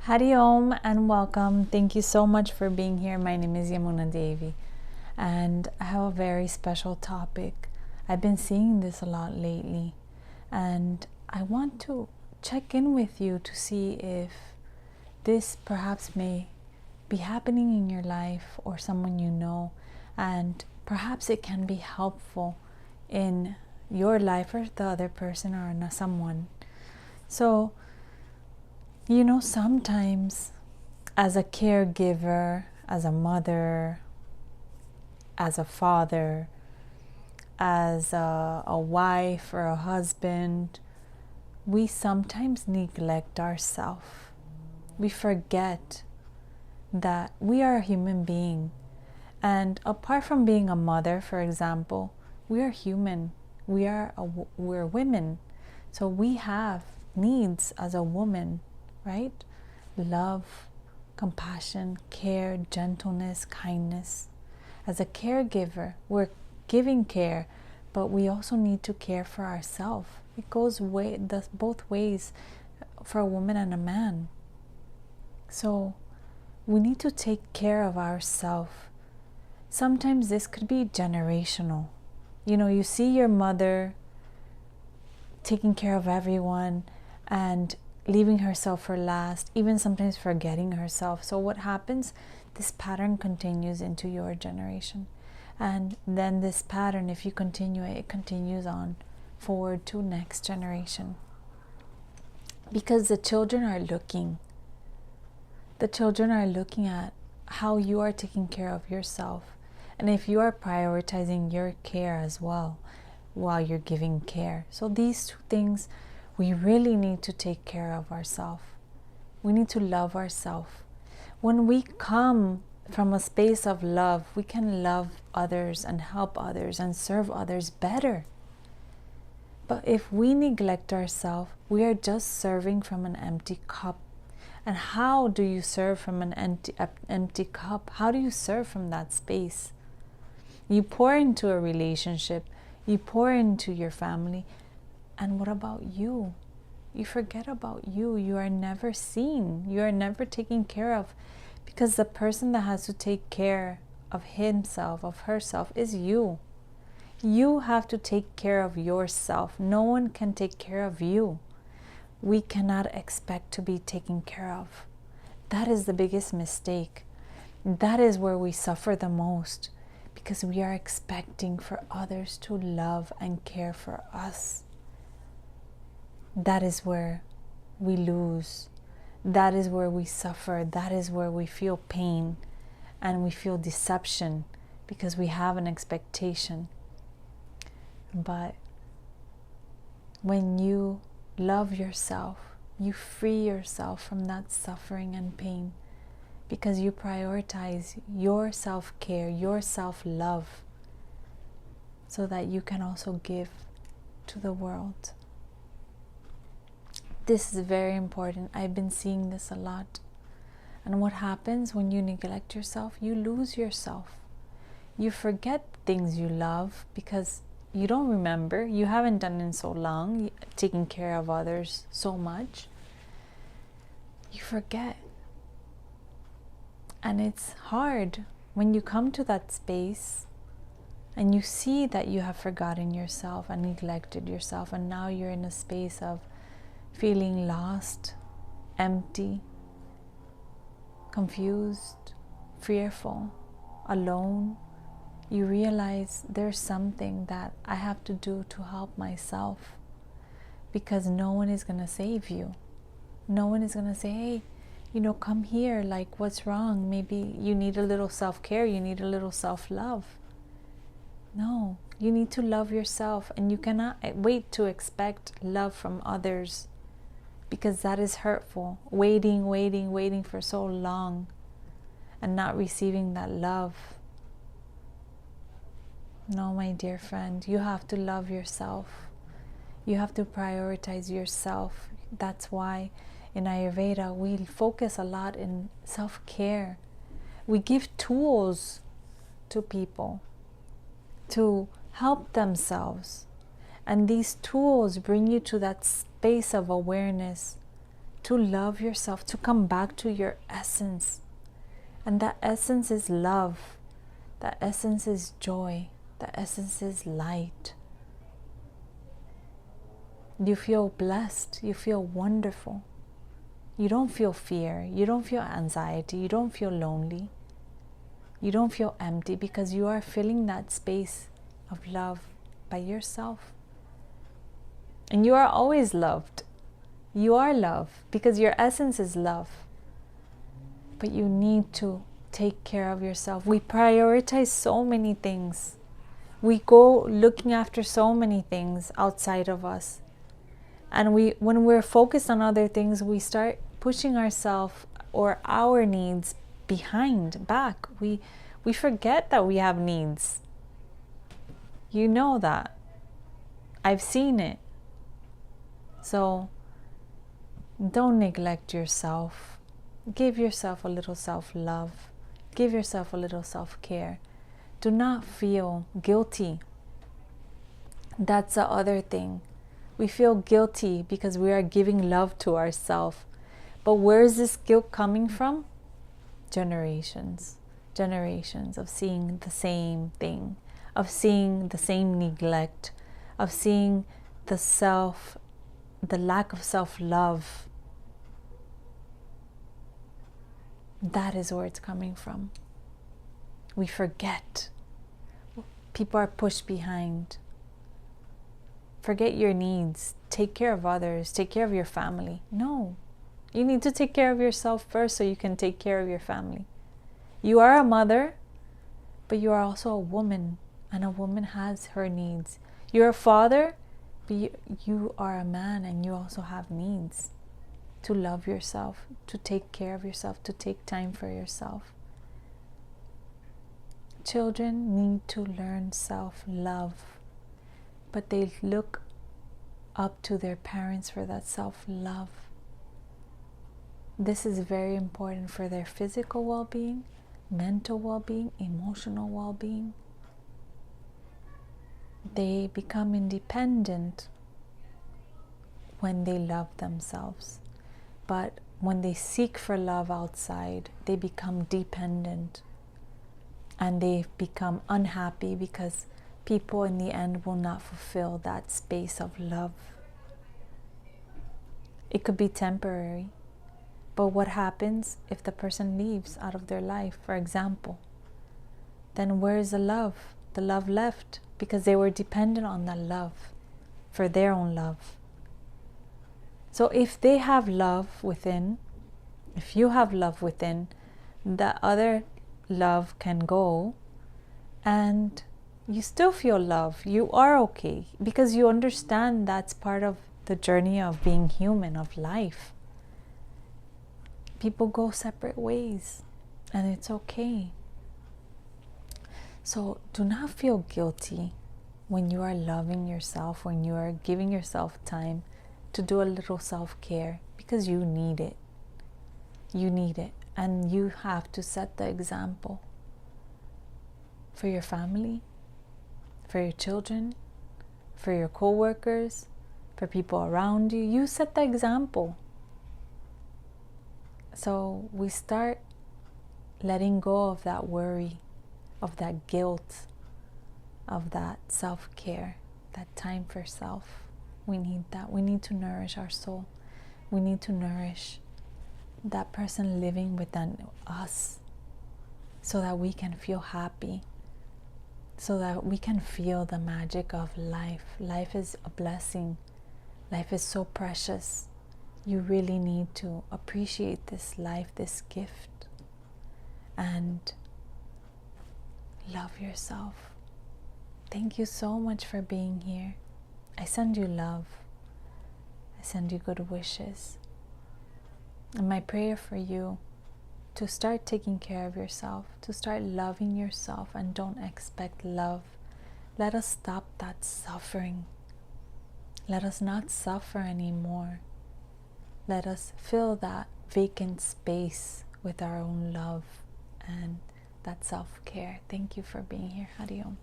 Hari Om and welcome. Thank you so much for being here. My name is Yamuna Devi and I have a very special topic. I've been seeing this a lot lately and I want to check in with you to see if this perhaps may be happening in your life or someone you know, and perhaps it can be helpful in your life or the other person or someone. So sometimes as a caregiver, as a mother, as a father, as a wife or a husband, we sometimes neglect ourselves. We forget that we are a human being. And apart from being a mother, for example, we are human. We're women. So we have needs as a woman, right? Love, compassion, care, gentleness, kindness. As a caregiver, we're giving care, but we also need to care for ourselves. It goes both ways for a woman and a man. So we need to take care of ourselves. Sometimes this could be generational. You see your mother taking care of everyone and leaving herself for last, even sometimes forgetting herself. So what happens? This pattern continues into your generation. And then this pattern, if you continue it continues on forward to next generation. Because the children are looking. The children are looking at how you are taking care of yourself. And if you are prioritizing your care as well while you're giving care. So these two things, we really need to take care of ourselves. We need to love ourselves. When we come from a space of love, we can love others and help others and serve others better. But if we neglect ourselves, we are just serving from an empty cup. And how do you serve from an empty cup? How do you serve from that space? You pour into a relationship, you pour into your family, and what about you? You forget about you. You are never seen. You are never taken care of, because the person that has to take care of himself, of herself, is you. You have to take care of yourself. No one can take care of you. We cannot expect to be taken care of. That is the biggest mistake. That is where we suffer the most, because we are expecting for others to love and care for us. That is where we lose. That is where we suffer. That is where we feel pain and we feel deception, because we have an expectation. But when you love yourself, you free yourself from that suffering and pain, because you prioritize your self-care, your self-love, so that you can also give to the world. This is very important. I've been seeing this a lot. And what happens when you neglect yourself? You lose yourself. You forget things you love because you don't remember. You haven't done it in so long, taking care of others so much. You forget. And it's hard when you come to that space and you see that you have forgotten yourself and neglected yourself, and now you're in a space of feeling lost, empty, confused, fearful, alone. You realize there's something that I have to do to help myself, because no one is going to save you. No one is going to say, hey, come here, like, what's wrong? Maybe you need a little self-care, you need a little self-love. No, you need to love yourself, and you cannot wait to expect love from others, because that is hurtful. Waiting for so long and not receiving that love. No, my dear friend, you have to love yourself. You have to prioritize yourself. That's why in Ayurveda we focus a lot in self-care. We give tools to people to help themselves. And these tools bring you to that space of awareness to love yourself, to come back to your essence. And that essence is love. That essence is joy. That essence is light. You feel blessed. You feel wonderful. You don't feel fear. You don't feel anxiety. You don't feel lonely. You don't feel empty, because you are filling that space of love by yourself. And you are always loved. You are love, because your essence is love. But you need to take care of yourself. We prioritize so many things. We go looking after so many things outside of us. And when we're focused on other things, we start pushing ourselves or our needs back. We forget that we have needs. You know that. I've seen it. So don't neglect yourself. Give yourself a little self-love. Give yourself a little self-care. Do not feel guilty. That's the other thing. We feel guilty because we are giving love to ourselves. But where is this guilt coming from? Generations of seeing the same thing, of seeing the same neglect, of seeing the lack of self-love. That is where it's coming from. We forget. People are pushed behind. Forget your needs. Take care of others. Take care of your family. No. You need to take care of yourself first so you can take care of your family. You are a mother, but you are also a woman, and a woman has her needs. You're a father, but you are a man, and you also have needs to love yourself, to take care of yourself, to take time for yourself. Children need to learn self-love, but they look up to their parents for that self-love. This is very important for their physical well-being, mental well-being, emotional well-being. They become independent when they love themselves. But when they seek for love outside, they become dependent. And they become unhappy because people in the end will not fulfill that space of love. It could be temporary. But what happens if the person leaves out of their life, for example? Then where is the love? The love left because they were dependent on that love for their own love. So if they have love within, if you have love within, the other love can go and you still feel love. You are okay because you understand that's part of the journey of being human, of life. People go separate ways and it's okay. So do not feel guilty when you are loving yourself, when you are giving yourself time to do a little self-care, because you need it. You need it, and you have to set the example for your family, for your children, for your co-workers, for people around you. You set the example. So we start letting go of that worry, of that guilt, of that self-care, that time for self. We need that. We need to nourish our soul. We need to nourish that person living within us so that we can feel happy, so that we can feel the magic of life. Life is a blessing. Life is so precious. You really need to appreciate this life, this gift, and love yourself. Thank you so much for being here. I send you love. I send you good wishes. And my prayer for you to start taking care of yourself, to start loving yourself, and don't expect love. Let us stop that suffering. Let us not suffer anymore. Let us fill that vacant space with our own love and that self-care. Thank you for being here. Hari Om.